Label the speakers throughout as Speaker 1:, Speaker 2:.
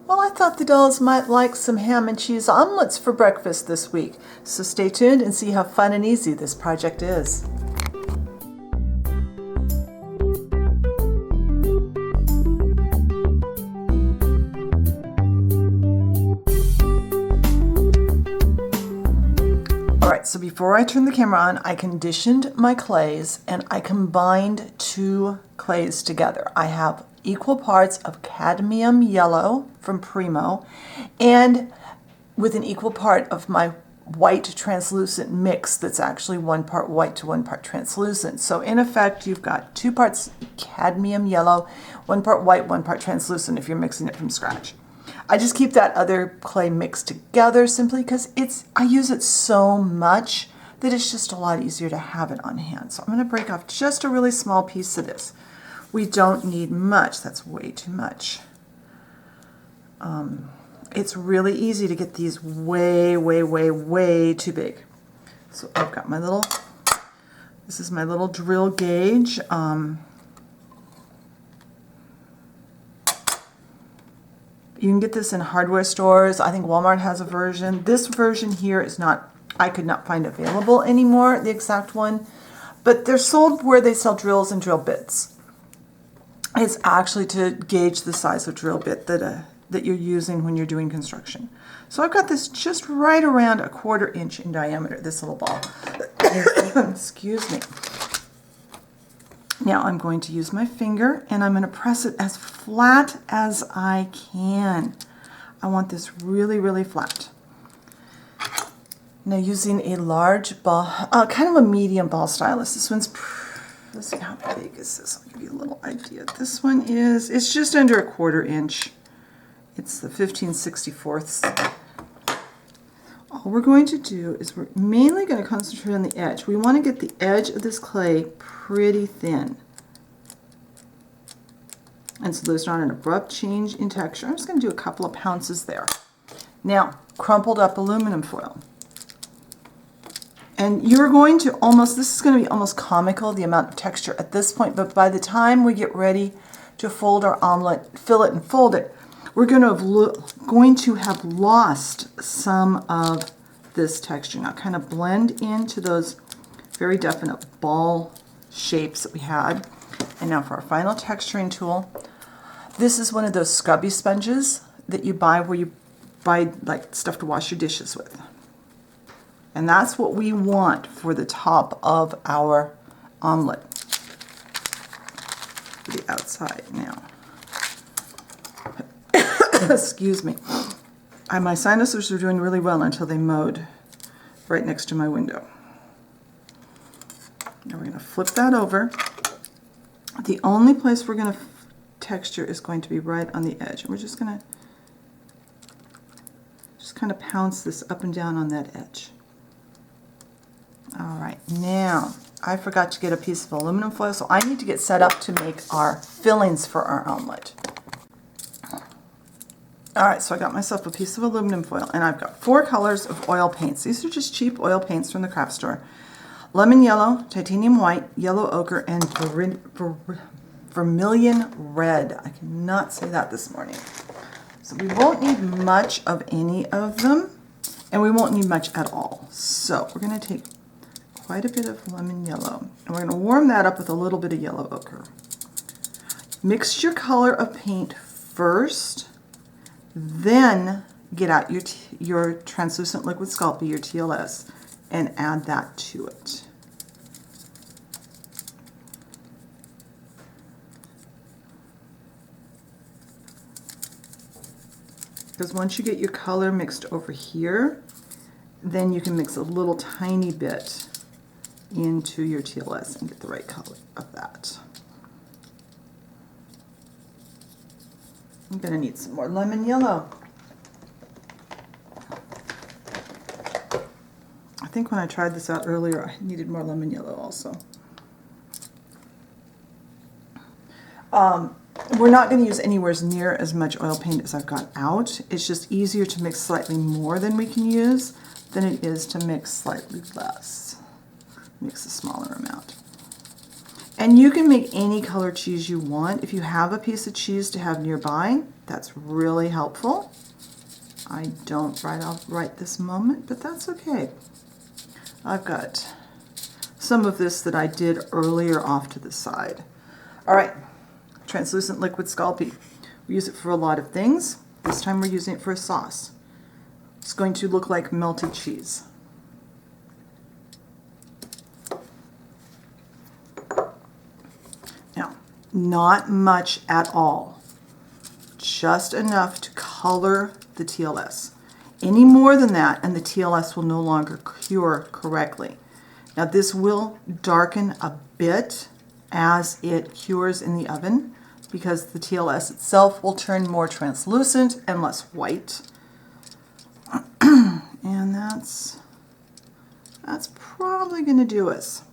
Speaker 1: Well, I thought the dolls might like some ham and cheese omelets for breakfast this week, so stay tuned and see how fun and easy this project is. Alright, so before I turned the camera on, I conditioned my clays and I combined two clays together. I have equal parts of cadmium yellow from Primo and with an equal part of my white translucent mix that's actually 1 part white to 1 part translucent. So in effect, you've got 2 parts cadmium yellow, 1 part white, 1 part translucent if you're mixing it from scratch. I just keep that other clay mixed together simply because I use it so much that it's just a lot easier to have it on hand. So I'm going to break off just a really small piece of this. We don't need much. That's way too much. It's really easy to get these way, way, way, way too big. So I've got my little, this is my little drill gauge. You can get this in hardware stores. I think Walmart has a version. This version here is not, I could not find available anymore, the exact one. But they're sold where they sell drills and drill bits. It's actually to gauge the size of drill bit that you're using when you're doing construction. So I've got this just right around 1/4 inch in diameter, this little ball. Excuse me. Now I'm going to use my finger and I'm going to press it as flat as I can. I want this really, really flat. Now using a large ball, kind of a medium ball stylus. This one's, let's see how big is this. I'll give you a little idea. This one is, it's just under 1/4 inch. It's the 15/64. All we're going to do is we're mainly going to concentrate on the edge. We want to get the edge of this clay pretty thin. And so there's not an abrupt change in texture. I'm just going to do a couple of pounces there. Now, crumpled up aluminum foil. And you're going to almost, this is going to be almost comical, the amount of texture at this point, but by the time we get ready to fold our omelet, fill it and fold it, we're going to have lost some of this texture. Now kind of blend into those very definite ball shapes that we had. And now for our final texturing tool, this is one of those scrubby sponges that you buy where you buy like stuff to wash your dishes with. And that's what we want for the top of our omelet. For the outside now. Excuse me. My sinuses were doing really well until they mowed right next to my window. Now we're going to flip that over. The only place we're going to texture is going to be right on the edge. And we're just going to kind of pounce this up and down on that edge. All right, now I forgot to get a piece of aluminum foil, so I need to get set up to make our fillings for our omelet. All right, so I got myself a piece of aluminum foil, and I've got 4 colors of oil paints. These are just cheap oil paints from the craft store. Lemon yellow, titanium white, yellow ochre, and vermilion red. I cannot say that this morning. So we won't need much of any of them, and we won't need much at all. So we're going to take quite a bit of lemon yellow, and we're going to warm that up with a little bit of yellow ochre. Mix your color of paint first, then get out your translucent liquid Sculpey, your TLS, and add that to it. Because once you get your color mixed over here, then you can mix a little tiny bit into your TLS and get the right color of that. I'm going to need some more lemon yellow. I think when I tried this out earlier, I needed more lemon yellow also. We're not going to use anywhere near as much oil paint as I've got out. It's just easier to mix slightly more than we can use than it is to mix slightly less. Mix a smaller amount. And you can make any color cheese you want. If you have a piece of cheese to have nearby, that's really helpful. I don't right this moment, but that's okay. I've got some of this that I did earlier off to the side. All right, translucent liquid Sculpey. We use it for a lot of things. This time we're using it for a sauce. It's going to look like melted cheese. Now, not much at all. Just enough to color the TLS. Any more than that and the TLS will no longer cure correctly. Now this will darken a bit as it cures in the oven because the TLS itself will turn more translucent and less white. And that's probably going to do us.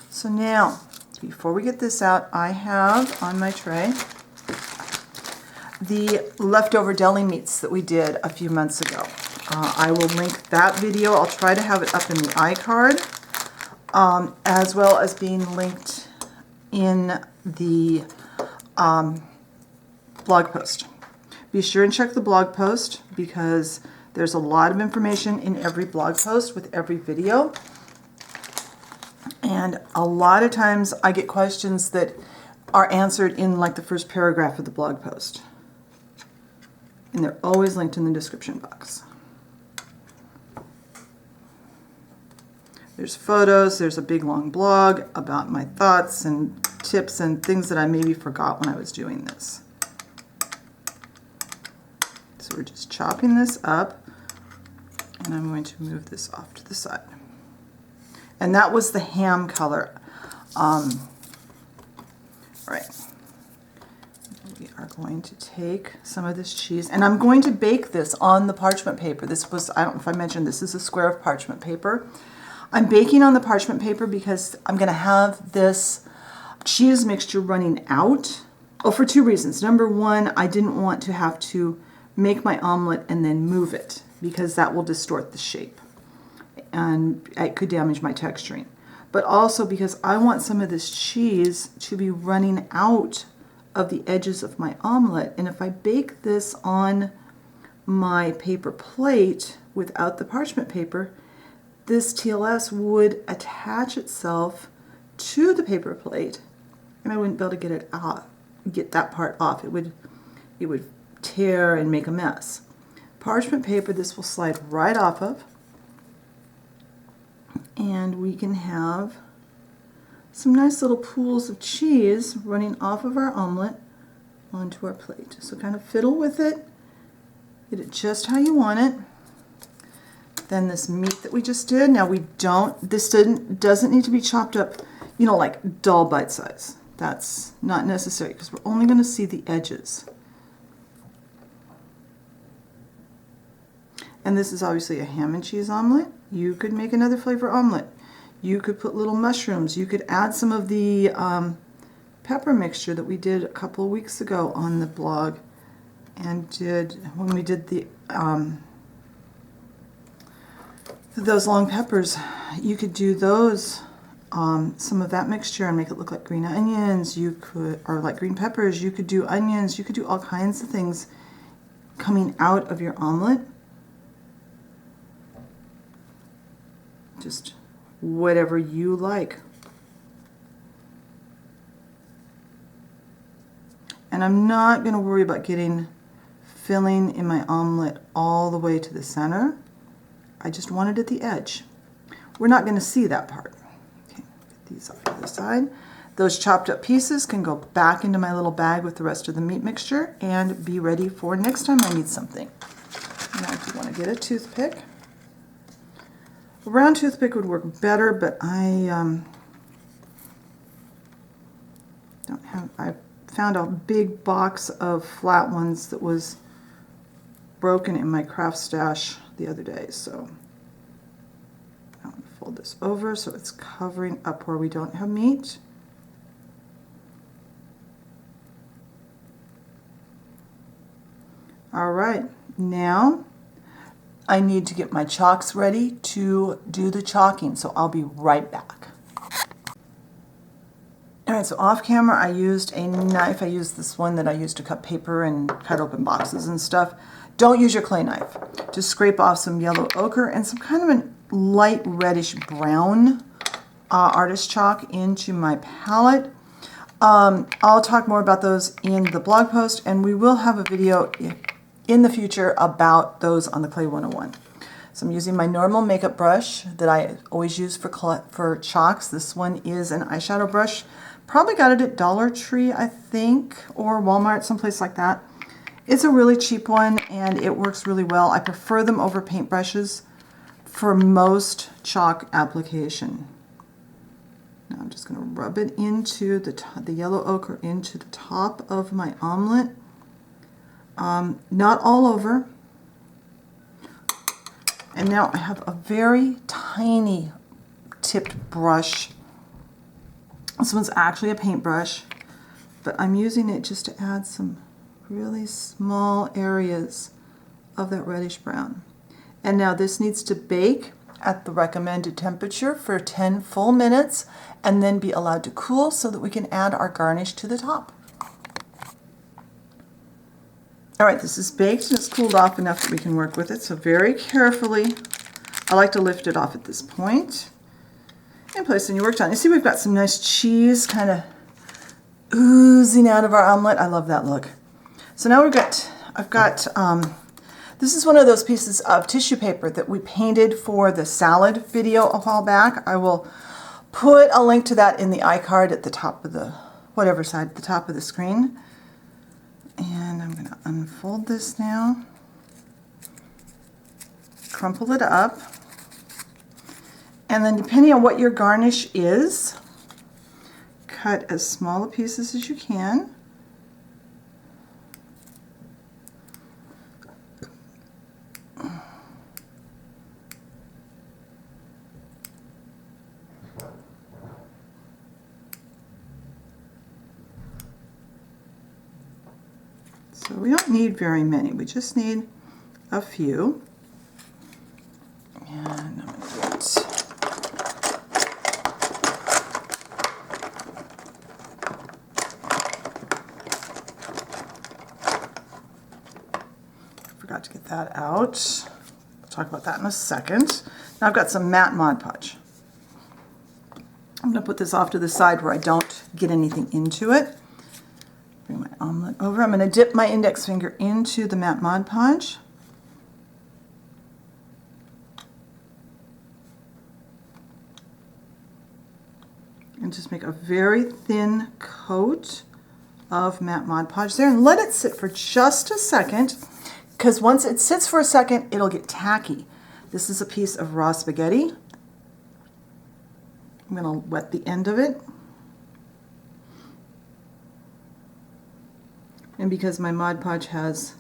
Speaker 1: So now, before we get this out, I have on my tray the leftover deli meats that we did a few months ago. I will link that video. I'll try to have it up in the iCard, as well as being linked in the blog post. Be sure and check the blog post because there's a lot of information in every blog post with every video. And a lot of times I get questions that are answered in like the first paragraph of the blog post. And they're always linked in the description box. There's photos, there's a big long blog about my thoughts and tips and things that I maybe forgot when I was doing this. So we're just chopping this up and I'm going to move this off to the side. And that was the ham color. Right. We are going to take some of this cheese and I'm going to bake this on the parchment paper. This was, I don't know if I mentioned, this is a square of parchment paper. I'm baking on the parchment paper because I'm going to have this cheese mixture running out. Oh, for two reasons. Number one, I didn't want to have to make my omelet and then move it because that will distort the shape and it could damage my texturing. But also because I want some of this cheese to be running out of the edges of my omelet. And if I bake this on my paper plate without the parchment paper, this TLS would attach itself to the paper plate and I wouldn't be able to get it out, get that part off. It would tear and make a mess. Parchment paper, this will slide right off of, and we can have some nice little pools of cheese running off of our omelet onto our plate. So kind of fiddle with it, get it just how you want it. Then this meat that we just did, now this doesn't need to be chopped up, you know, like dull bite size. That's not necessary because we're only going to see the edges. And this is obviously a ham and cheese omelet. You could make another flavor omelet. You could put little mushrooms. You could add some of the pepper mixture that we did a couple of weeks ago on the blog and when we did the those long peppers. You could do those, some of that mixture and make it look like green onions. You could, or like green peppers. You could do onions. You could do all kinds of things coming out of your omelet. Just whatever you like. And I'm not going to worry about getting filling in my omelet all the way to the center. I just want it at the edge. We're not going to see that part. Okay, get these off to the side. Those chopped up pieces can go back into my little bag with the rest of the meat mixture and be ready for next time I need something. Now if you want to get a toothpick, a round toothpick would work better, but I found a big box of flat ones that was broken in my craft stash the other day, so I'm going to fold this over so it's covering up where we don't have meat. All right, now I need to get my chalks ready to do the chalking, so I'll be right back. All right, right, so off camera I used a knife. I used this one that I used to cut paper and cut open boxes and stuff. Don't use your clay knife. Just scrape off some yellow ochre and some kind of a light reddish brown artist chalk into my palette. I'll talk more about those in the blog post, and we will have a video in the future about those on the Clay 101. So I'm using my normal makeup brush that I always use for chalks. This one is an eyeshadow brush. Probably got it at Dollar Tree, I think, or Walmart, someplace like that. It's a really cheap one, and it works really well. I prefer them over paintbrushes for most chalk application. Now I'm just going to rub it into the yellow ochre into the top of my omelet. Not all over. And now I have a very tiny tipped brush. This one's actually a paintbrush, but I'm using it just to add some really small areas of that reddish brown. And now this needs to bake at the recommended temperature for 10 full minutes and then be allowed to cool so that we can add our garnish to the top. All right, this is baked and it's cooled off enough that we can work with it. So very carefully, I like to lift it off at this point and place it in your work ton. You see we've got some nice cheese kind of oozing out of our omelet. I love that look. So now I've got, this is one of those pieces of tissue paper that we painted for the salad video a while back. I will put a link to that in the iCard at the top of the, whatever side, at the top of the screen. And I'm going to unfold this now, crumple it up, and then depending on what your garnish is, cut as small a pieces as you can. So we don't need very many, we just need a few. And I'm going to do it. Forgot to get that out. We'll talk about that in a second. Now I've got some matte Mod Podge. I'm going to put this off to the side where I don't get anything into it. Bring my omelet over. I'm going to dip my index finger into the matte Mod Podge. And just make a very thin coat of matte Mod Podge there and let it sit for just a second, because once it sits for a second, it'll get tacky. This is a piece of raw spaghetti. I'm going to wet the end of it. And because my Mod Podge has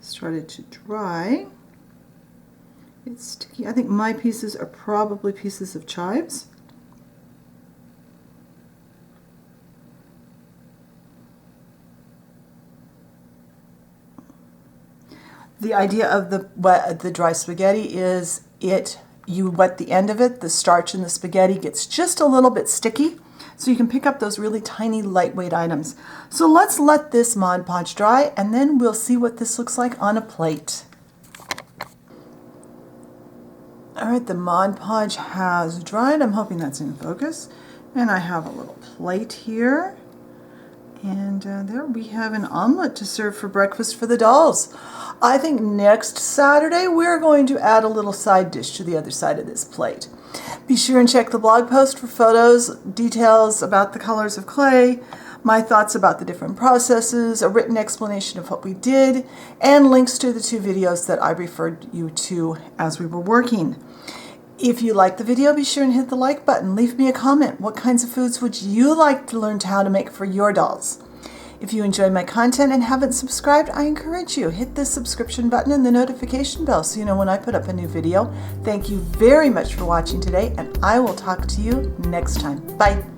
Speaker 1: started to dry, it's sticky. I think my pieces are probably pieces of chives. The idea of the dry spaghetti is you wet the end of it, the starch in the spaghetti gets just a little bit sticky, so you can pick up those really tiny lightweight items. So let's let this Mod Podge dry and then we'll see what this looks like on a plate. All right, the Mod Podge has dried. I'm hoping that's in focus. And I have a little plate here. And there we have an omelet to serve for breakfast for the dolls. I think next Saturday we're going to add a little side dish to the other side of this plate. Be sure and check the blog post for photos, details about the colors of clay, my thoughts about the different processes, a written explanation of what we did, and links to the 2 videos that I referred you to as we were working. If you liked the video, be sure and hit the like button. Leave me a comment. What kinds of foods would you like to learn how to make for your dolls? If you enjoy my content and haven't subscribed, I encourage you. Hit the subscription button and the notification bell so you know when I put up a new video. Thank you very much for watching today, and I will talk to you next time. Bye.